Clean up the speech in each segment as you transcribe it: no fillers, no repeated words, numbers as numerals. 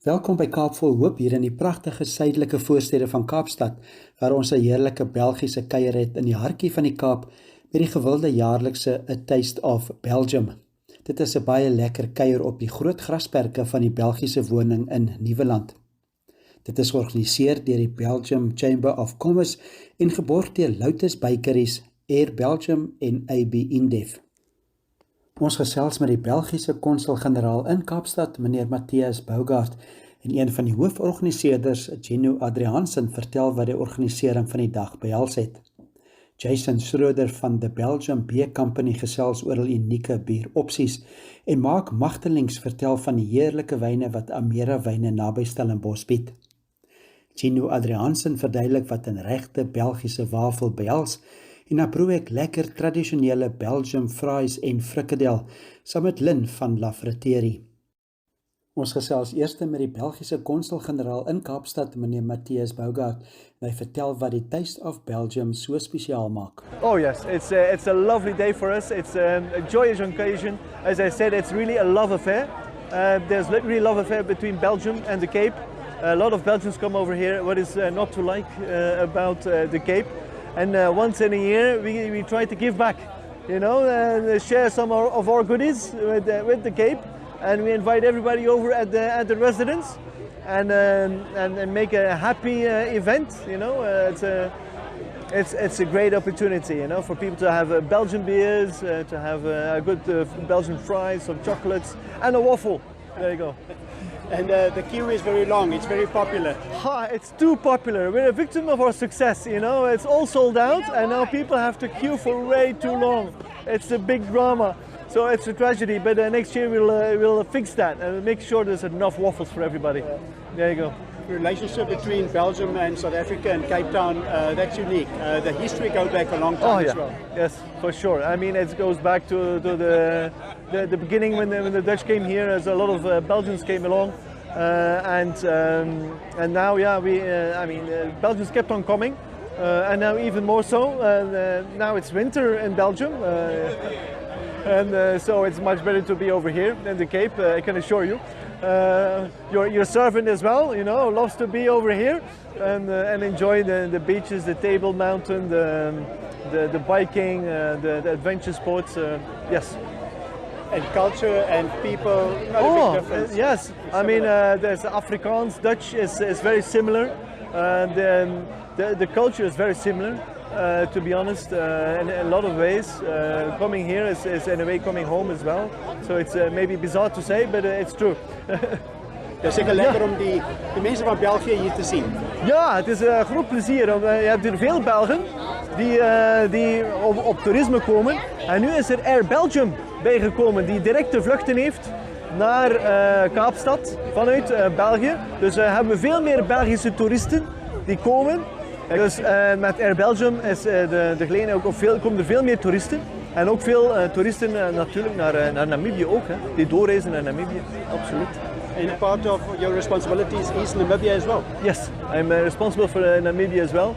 Welkom by Kaap vol hoop hier in die pragtige suidelike voorstede van Kaapstad, waar ons 'n heerlike Belgiese kuier het in die hartjie van die Kaap met die gewilde jaarlikse A Taste of Belgium. Dit is 'n baie lekker kuier op die groot grasperke van die Belgiese woning in Nieuweland. Dit is georganiseer deur die Belgium Chamber of Commerce en geborg deur Lotus Bakeries, Air Belgium en AB InBev. Ons gesels met die Belgiese konsul-generaal in Kaapstad, meneer Matthias Bougaard, en een van die hooforganiseerders, Gino Adriaansen, vertel wat die organisering van die dag behels het. Jason Schroeder van the Belgium Beer Company gesels oor hul unieke bieropsies en Mark Magtelings vertel van die heerlike wyne wat Amera Wyne naby Stellenbosch bied. Gino Adriaansen verduidelik wat 'n regte Belgiese wafel behels en dan proe ek lekker tradisionele Belgium fries en frikadel saam met Lynn van La Friterie. Ons gesels eers met die Belgiese konsul-generaal in Kaapstad, meneer Matthias Bougaard. Hy vertel wat die Taste of Belgium so spesiaal maak. Oh yes, it's a lovely day for us. It's a joyous occasion. As I said, it's really a love affair. There's really love affair between Belgium and the Cape. A lot of Belgians come over here. What is not to like about the Cape? And once in a year, we try to give back, you know, and share some of our goodies with the Cape, and we invite everybody over at the residence, and make a happy event. You know, it's a great opportunity, you know, for people to have Belgian beers, to have a good Belgian fries, some chocolates, and a waffle. There you go. And the queue is very long, it's very popular. It's too popular. We're a victim of our success, you know. It's all sold out and now people have to queue for way too long. It's a big drama. So it's a tragedy, but next year we'll fix that and make sure there's enough waffles for everybody. There you go. The relationship between Belgium and South Africa and Cape Town, that's unique. The history goes back a long time as well. Yes, for sure. I mean, it goes back to the beginning when the Dutch came here, as a lot of Belgians came along, and now, yeah, Belgians kept on coming, and now even more so. Now it's winter in Belgium, and so it's much better to be over here than the Cape. I can assure you. Your servant as well, you know, loves to be over here and enjoy the beaches, the Table Mountain, the biking, the adventure sports. Yes. And culture and people, not a big difference. Yes, I mean, there's Afrikaans, Dutch is very similar. The culture is very similar, to be honest, in a lot of ways. Coming here is in a way coming home as well. So it's maybe bizarre to say, but it's true. Het is zeker lekker om die mensen van België hier te zien. Ja, het is een groot plezier. Je hebt hier veel Belgen die op toerisme komen. En nu is er Air Belgium bijgekomen die directe vluchten heeft naar Kaapstad vanuit België. Dus hebben we veel meer Belgische toeristen die komen. Dus met Air Belgium is de gelegenheid ook komen er veel meer toeristen. En ook veel toeristen natuurlijk naar Namibië ook, hè, die doorreizen naar Namibië, absoluut. And part of your responsibilities is Namibia as well? Yes, I'm responsible for Namibia as well.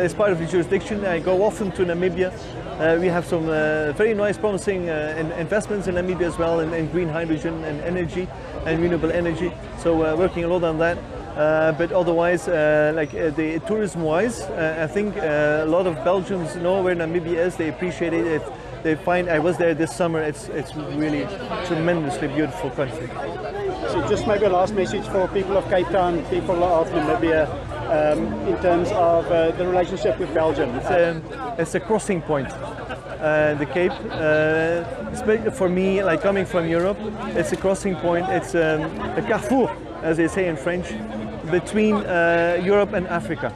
It's part of the jurisdiction. I go often to Namibia. We have some very nice, promising investments in Namibia as well, in green hydrogen and energy and renewable energy. So working a lot on that. But otherwise, the tourism-wise, I think a lot of Belgians know where Namibia is. They appreciate it. They find I was there this summer. It's really tremendously beautiful country. So just maybe a last message for people of Cape Town, people of Namibia, in terms of the relationship with Belgium. It's a crossing point. The Cape, for me, like coming from Europe, it's a crossing point. It's a carrefour, as they say in French, between Europe and Africa.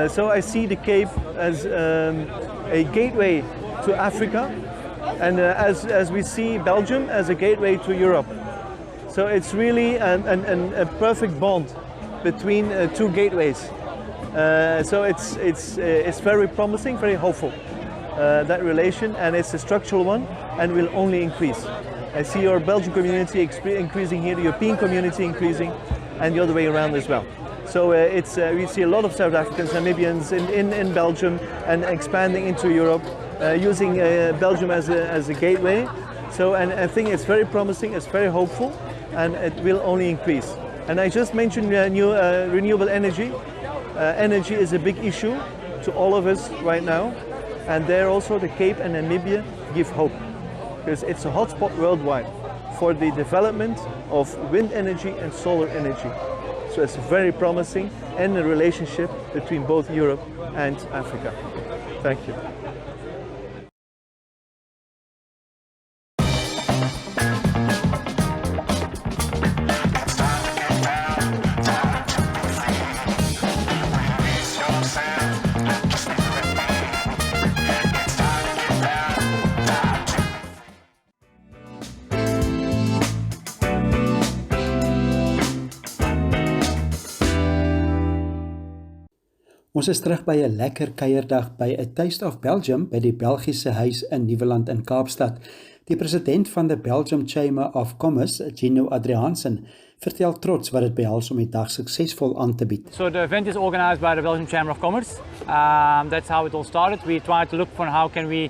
So I see the Cape as a gateway to Africa, and as we see Belgium as a gateway to Europe. So it's really a perfect bond between two gateways. So it's very promising, very hopeful, that relation, and it's a structural one and will only increase. I see our Belgian community increasing here, the European community increasing, and the other way around as well. So we see a lot of South Africans, Namibians in Belgium and expanding into Europe, using Belgium as a gateway. So, and I think it's very promising, it's very hopeful, and it will only increase. And I just mentioned new renewable energy. Energy is a big issue to all of us right now. And there also the Cape and Namibia give hope, because it's a hotspot worldwide for the development of wind energy and solar energy. So it's very promising, and a relationship between both Europe and Africa. Thank you. Ons is terug by 'n lekker kuierdag by 'n Taste of Belgium by die Belgiese huis in Nieuweland in Kaapstad. Die president van die Belgium Chamber of Commerce, Gino Adriaansen, vertel trots wat dit behels om die dag suksesvol aan te bied. So the event is organized by the Belgian Chamber of Commerce. That's how it all started. We tried to look for how can we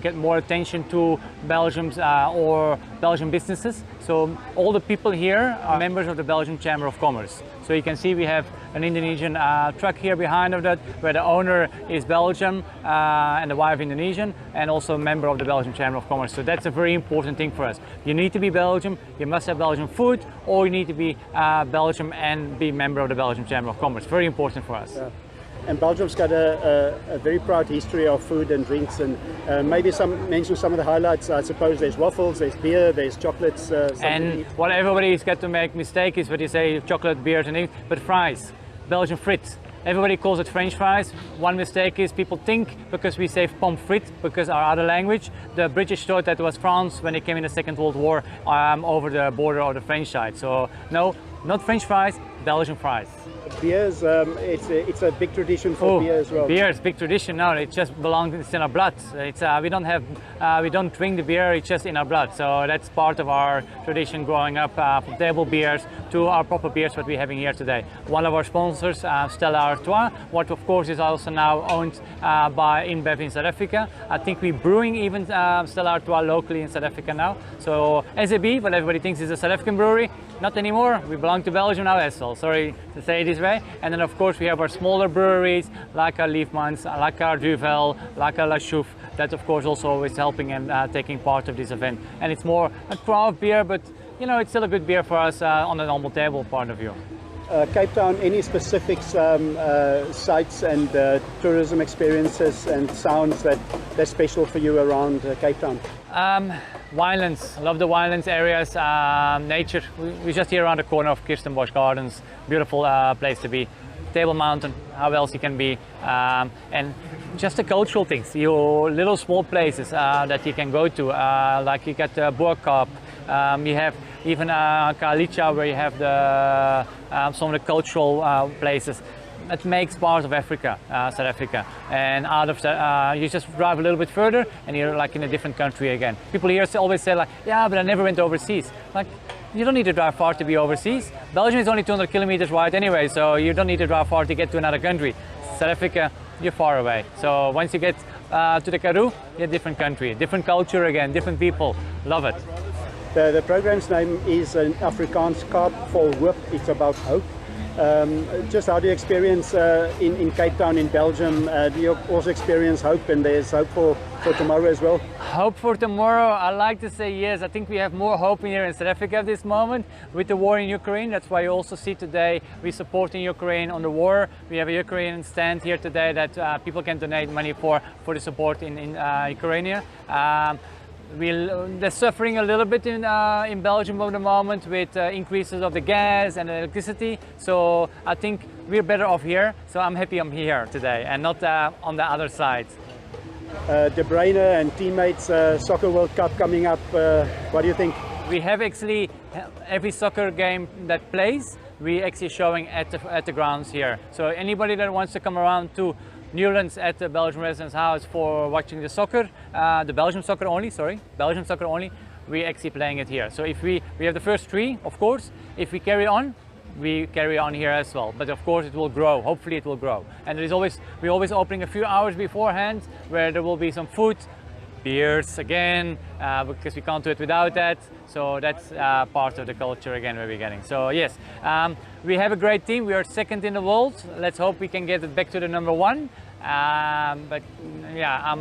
get more attention to Belgium's or Belgian businesses. So all the people here are members of the Belgian Chamber of Commerce. So you can see we have an Indonesian truck here behind of that, where the owner is Belgium and the wife Indonesian, and also a member of the Belgian Chamber of Commerce. So that's a very important thing for us. You need to be Belgium, you must have Belgian food, or you need to be Belgium and be a member of the Belgian Chamber of Commerce. Very important for us. Yeah. And Belgium's got a very proud history of food and drinks, and maybe mention some of the highlights. I suppose there's waffles, there's beer, there's chocolates. And what everybody's got to make mistake is what you say, chocolate, beers and things, but fries, Belgian frites. Everybody calls it French fries. One mistake is people think because we say pommes frites, because our other language, the British thought that it was France when they came in the Second World War over the border of the French side. So no, not French fries, Belgian fries. Beers, it's a big tradition for beer as well. Beer is big tradition now. It just belongs, it's in our blood. It's we don't drink the beer. It's just in our blood. So that's part of our tradition growing up, from table beers to our proper beers what we're having here today. One of our sponsors, Stella Artois, what of course is also now owned by InBev in South Africa. I think we're brewing even Stella Artois locally in South Africa now. So SAB, what everybody thinks is a South African brewery, not anymore. We belong to Belgium now as well. Sorry to say it this way. And then of course we have our smaller breweries like our Liefmans, like our Duvel, like our La Chouffe, that of course also is helping and taking part of this event. And it's more a craft beer, but you know, it's still a good beer for us on the normal table point of view. Cape Town, any specific sites and tourism experiences and sounds that's special for you around Cape Town? Winelands, I love the winelands areas, nature. We're just here around the corner of Kirstenbosch Gardens, beautiful place to be. Table Mountain, how else you can be, and just the cultural things, your little small places that you can go to, like you got Kaap, you have even Kalicha, where you have the some of the cultural places. That makes part of Africa, South Africa, and out of you just drive a little bit further and you're like in a different country again. People here always say like, yeah, but I never went overseas. Like, you don't need to drive far to be overseas. Belgium is only 200 kilometers wide anyway, so you don't need to drive far to get to another country. South Africa, you're far away. So once you get to the Karoo, you're a different country, different culture again, different people. Love it. The program's name is an Afrikaans Kaap vol hoop. It's about hope. Just how do you experience in Cape Town, in Belgium, do you also experience hope, and there's hope for tomorrow as well? Hope for tomorrow, I like to say yes. I think we have more hope here in South Africa at this moment with the war in Ukraine. That's why you also see today we're supporting Ukraine on the war. We have a Ukrainian stand here today that people can donate money for the support in Ukraine. They're suffering a little bit in Belgium at the moment with increases of the gas and electricity. So I think we're better off here. So I'm happy I'm here today and not on the other side. De Bruyne and teammates, Soccer World Cup coming up. What do you think? We have actually every soccer game that plays, we actually showing at the grounds here. So anybody that wants to come around to Newlands at the Belgian Residence House for watching the soccer, the Belgian soccer only, we're actually playing it here. So if we have the first three, of course, if we carry on here as well. But of course it will grow, hopefully it will grow. And we're always opening a few hours beforehand where there will be some food, beers again, because we can't do it without that. So that's part of the culture again where we're getting. So yes, we have a great team. We are second in the world. Let's hope we can get it back to the number one. But yeah,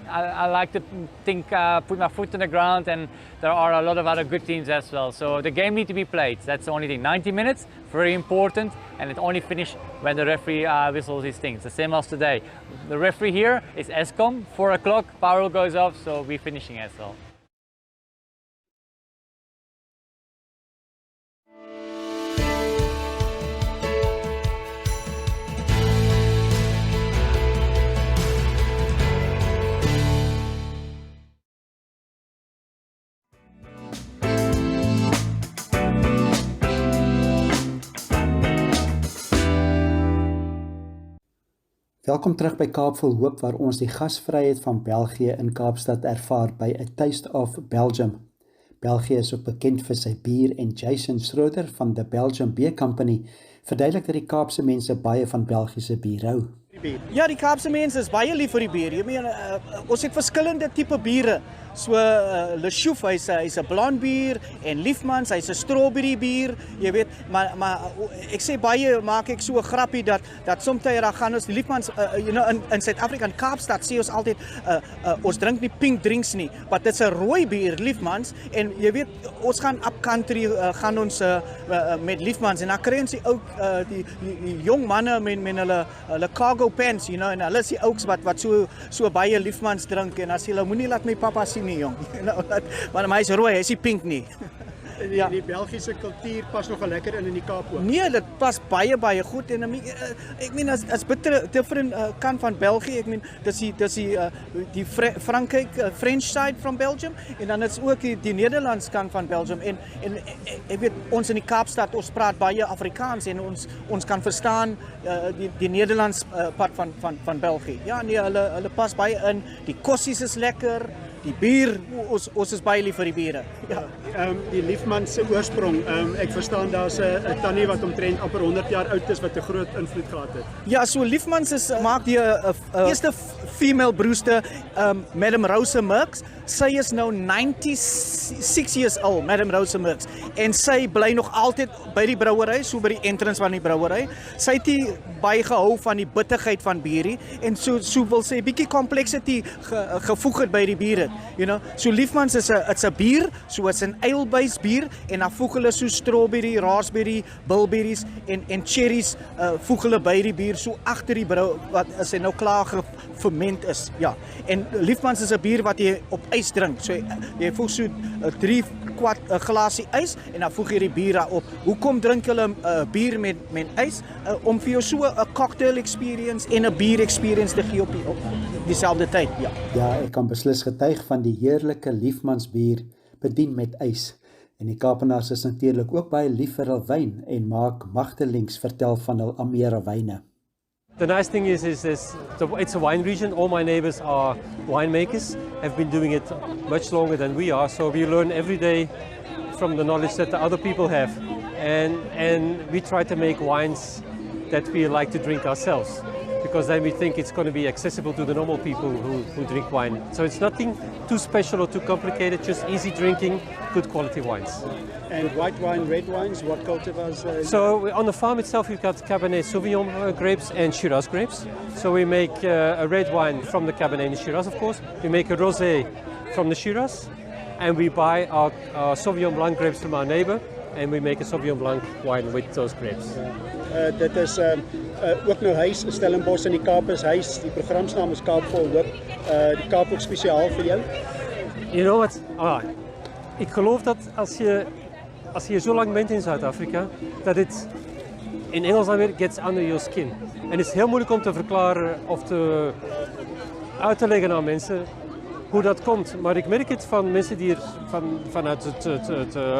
I like to think, put my foot on the ground, and there are a lot of other good teams as well. So the game needs to be played. That's the only thing. 90 minutes, very important, and it only finishes when the referee whistles his things. The same as today. The referee here is ESCOM, 4 o'clock, power goes off, so we're finishing as well. Welkom terug by Kaap vol Hoop, waar ons die gasvryheid van België in Kaapstad ervaar by A Taste of Belgium. België is ook bekend vir sy bier en Jason Schroeder van the Belgium Beer Company verduidelik dat die Kaapse mense baie van Belgiese bier hou. Ja, die Kaapse mense is baie lief vir die bier. Jy meen, ons het verskillende tipe biere. So Le Chouf, hy's 'n blond bier, en Liefmans, hy's 'n strawberry bier, jy weet, maar ek sê baie maak ek so 'n grappie dat soms daar gaan ons die Liefmans in Suid-Afrika, in Kaapstad sê ons altyd ons drink nie pink drinks nie, but dit's 'n rooi bier, Liefmans, en jy weet ons gaan up country gaan ons met Liefmans, en dan kry ons die ou die jong manne met hulle cargo pants, en hulle is die ouks wat so baie Liefmans drink, en as hulle moenie laat my pappa sien nie, jong. Maar hy's rooi, hy's nie pink nie. Ja. Die Belgiese kultuur pas nogal lekker in die Kaap ook. Nee, dit pas baie goed, en ek meen as bitter different kant van België, ek meen dis die Frankryk French side from Belgium, en dan is ook die Nederlands kant van Belgium, en ek weet ons in die Kaapstad, ons praat baie Afrikaans, en ons kan verstaan die Nederlands part van België. Ja, nee, hulle pas baie in, die kossies is lekker, die bier, ons is baie lief vir die biere. Ja. Die Liefmans se oorsprong, ek verstaan daar's 'n tannie wat omtrent amper 100 jaar oud is wat 'n groot invloed gehad het. Ja, so Liefmans maak die eerste female brewster, Madam Rosa Merks. Sy is nou 96 years old, Madam Rosa Merks, en sy bly nog altyd by die brouwery, so by die entrance van die brouwery. Sy het nie baie gehou van die bitterheid van bierie, en so wil sy 'n bietjie complexity gevoeg het by die bier. So Liefmans is 'n bier, so it's 'n ale-based bier, en dan voeg hulle so strawberry, raspberry, bilberries en cherries voeg hulle by die bier, so agter die brou wat as hy nou klaar geferment is. Ja. En Liefmans is 'n bier wat jy op ys drink. So jy voeg so 3 glasie ys, en dan voeg jy die bier daarop. Hoekom drink hulle bier met ys? Om vir jou so 'n cocktail experience en 'n bier experience te gee op dieselfde tyd. Ja. Ja, ek kan beslis getuig van die heerlike Liefmans bier bedien met ys. En die Kaapenaars is natuurlik ook baie lief vir hul wyn en maak magtelings vertel van hul Amere wyne. The nice thing is it's a wine region. All my neighbors are winemakers, have been doing it much longer than we are. So we learn every day from the knowledge that the other people have. And we try to make wines that we like to drink ourselves, because then we think it's going to be accessible to the normal people who drink wine. So it's nothing too special or too complicated, just easy drinking, good quality wines. And white wine, red wines, what cultivars? So on the farm itself, we've got Cabernet Sauvignon grapes and Shiraz grapes. So we make a red wine from the Cabernet and Shiraz, of course. We make a rosé from the Shiraz, and we buy our Sauvignon Blanc grapes from our neighbor, and we make a Sauvignon Blanc wine with those grapes. Dit is ook nou huis, Stellenbosch in die Kaap is huis. Die programnaam is Kaap vol Hoop. Die Kaap ook spesiaal vir jou? You know what? Ik geloof dat als je zo lang bent in Zuid-Afrika, dat het in Engels dan weer gets under your skin. En het is heel moeilijk om te verklaren of uit te leggen aan mensen hoe dat komt. Maar ik merk het van mensen die hier vanuit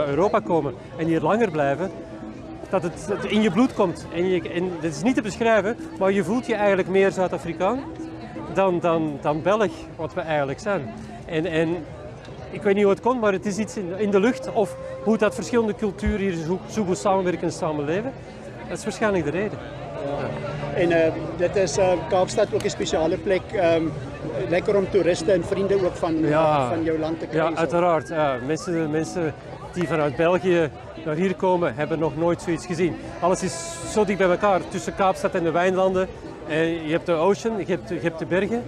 Europa komen en hier langer blijven, dat het in je bloed komt. En dat is niet te beschrijven, maar je voelt je eigenlijk meer Zuid-Afrikaan dan Belg, wat we eigenlijk zijn. En ik weet niet hoe het komt, maar het is iets in de lucht, of hoe dat verschillende culturen hier zo goed samenwerken en samenleven. Dat is waarschijnlijk de reden. Ja. En dit is Kaapstad ook 'n spesiale plek. Lekker om toeriste en vriende ook van jou land te kry. Ja, uiteraard. Ja. Mensen die vanuit België naar hier komen, hebben nog nooit zoiets gezien. Alles is zo dicht bij elkaar, tussen Kaapstad en de wijnlanden. Je hebt de ocean, je hebt de bergen.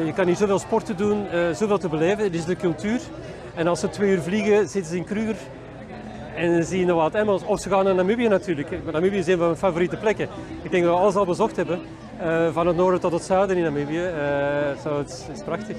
Je kan hier zoveel sporten doen, zoveel te beleven. Het is de cultuur. En als ze 2 uur vliegen, zitten ze in Kruger en zien nog wat emmels. Of ze gaan naar Namibië natuurlijk. Namibië is een van mijn favoriete plekken. Ik denk dat we alles al bezocht hebben. Van het noorden tot het zuiden in Namibië. Het is prachtig.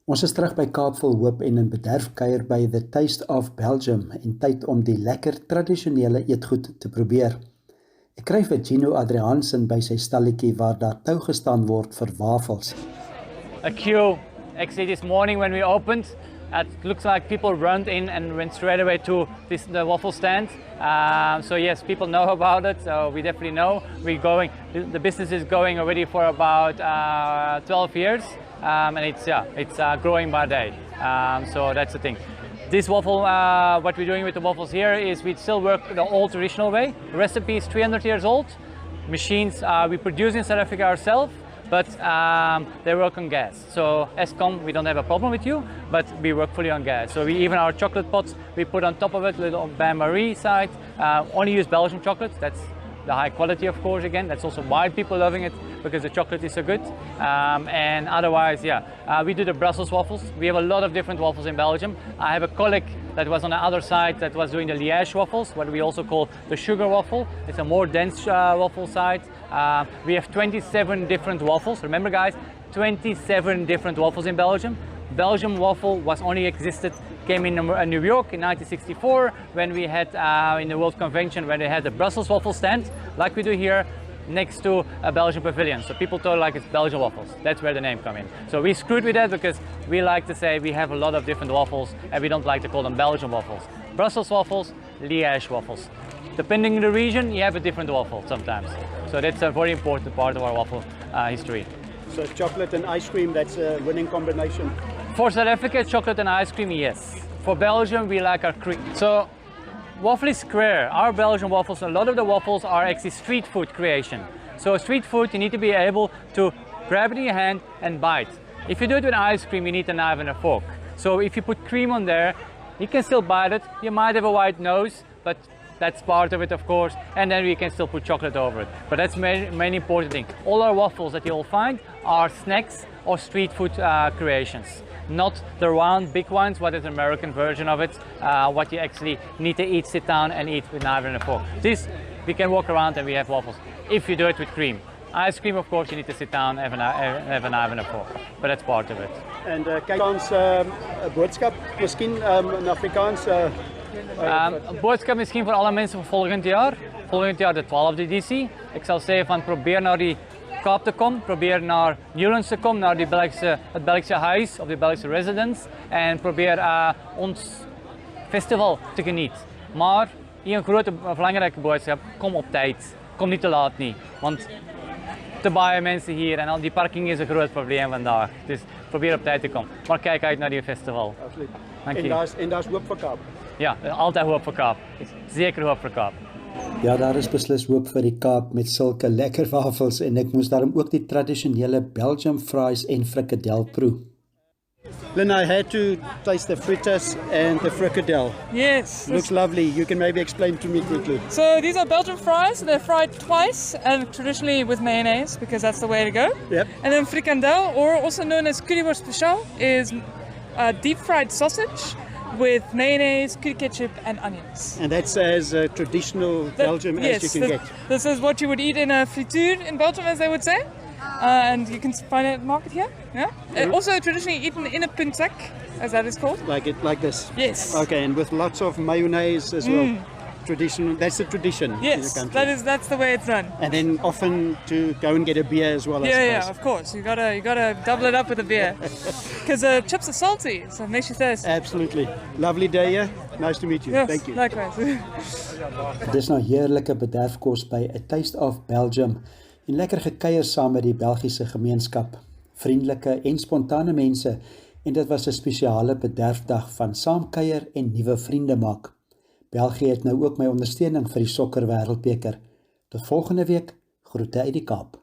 Ons is terug by Kaap vol hoop en in bederf kuier by The Taste of Belgium en tyd om die lekker tradisionele eetgoed te probeer. Ek kry vir Gino Adriaansen by sy stalletjie waar daar tou gestaan word vir wafels. A queue, actually this morning when we opened, it looks like people run in and went straight away to the waffle stand. So yes, people know about it, so we definitely know. The business is going already for about 12 years. And it's growing by day. So that's the thing. This waffle, what we're doing with the waffles here is we still work the old traditional way. The recipe is 300 years old. Machines we produce in South Africa ourselves, but they work on gas. So Eskom, we don't have a problem with you, but we work fully on gas. So even our chocolate pots, we put on top of it a little bain-marie side. Only use Belgian chocolate. That's the high quality, of course, again. That's also why people are loving it, because the chocolate is so good. And otherwise, we do the Brussels waffles. We have a lot of different waffles in Belgium. I have a colleague that was on the other side that was doing the Liège waffles, what we also call the sugar waffle. It's a more dense waffle side. We have 27 different waffles. Remember, guys, 27 different waffles in Belgium. Belgium waffle was only came in New York in 1964 when we had in the World Convention when they had the Brussels waffle stand, like we do here, next to a Belgian pavilion. So people thought like it's Belgian waffles. That's where the name come in. So we screwed with that because we like to say we have a lot of different waffles and we don't like to call them Belgian waffles. Brussels waffles, Liège waffles. Depending on the region, you have a different waffle sometimes. So that's a very important part of our waffle history. So chocolate and ice cream, that's a winning combination. For South Africa, chocolate and ice cream, yes. For Belgium, we like our cream. So waffle is square. Our Belgian waffles, a lot of the waffles are actually street food creation. So street food, you need to be able to grab it in your hand and bite. If you do it with ice cream, you need a knife and a fork. So if you put cream on there, you can still bite it. You might have a white nose, but that's part of it, of course. And then we can still put chocolate over it. But that's main important thing. All our waffles that you'll find are snacks or street food creations. Not the round big ones, what is the American version of it, what you actually need to eat, sit down and eat with knife and a fork. This, we can walk around and we have waffles, if you do it with cream. Ice cream, of course, you need to sit down, have a knife and a fork, but that's part of it. En kyk ons boodskap, miskien in Afrikaans. Boodskap misschien voor alle mensen voor volgend jaar. Volgend jaar de 12e editie. Ik zal zeggen van probeer naar die Kaap te komen, probeer naar Newlands te komen, naar het Belgische huis of de Belgische residence en probeer ons festival te genieten. Maar hier een grote belangrijke boodschap, kom op tijd. Kom niet te laat niet, want te baie mensen hier en al die parking is een groot probleem vandaag. Dus probeer op tijd te komen. Maar kijk uit naar die festival. Absoluut. Dank je. En daar's hoop vir Kaap. Ja, altijd hoop voor Kaap. Zeker hoop voor Kaap. Ja, daar is beslis hoop vir die Kaap met sulke lekker wafels en ek moes daarom ook die tradisionele Belgium fries en frikadel proe. Lynn, I had to taste the fritters and the fricadelle. Yes. Looks lovely. You can maybe explain to me quickly. So these are Belgian fries. They're fried twice and traditionally with mayonnaise because that's the way to go. Yep. And then frikandel, or also known as currywurst speciaal, is deep fried sausage with mayonnaise, curry ketchup and onions. And that's as traditional Belgium as you can get. This is what you would eat in a frituur in Belgium, as they would say. and you can find it at the market here. Yeah. Also traditionally eaten in a puntak, as that is called. Like this? Yes. Okay, and with lots of mayonnaise as well. Traditional. That's the tradition in the Yes, country. that's the way it's done. And then often to go and get a beer as well. I Yeah, suppose. of course. You gotta double it up with a beer, because chips are salty, so it makes you thirsty. Absolutely. Lovely day here. Nice to meet you. Yes, Thank you. likewise. Dis nou heerlike bederfkos by A Taste of Belgium en lekker gekuier saam met die Belgiese gemeenskap. Vriendelike en spontane mense en dit was 'n spesiale bederfdag van saamkuier en nuwe vriende maak. België het nou ook my ondersteuning vir die sokker wêreldbeker. Tot volgende week, groete uit die Kaap.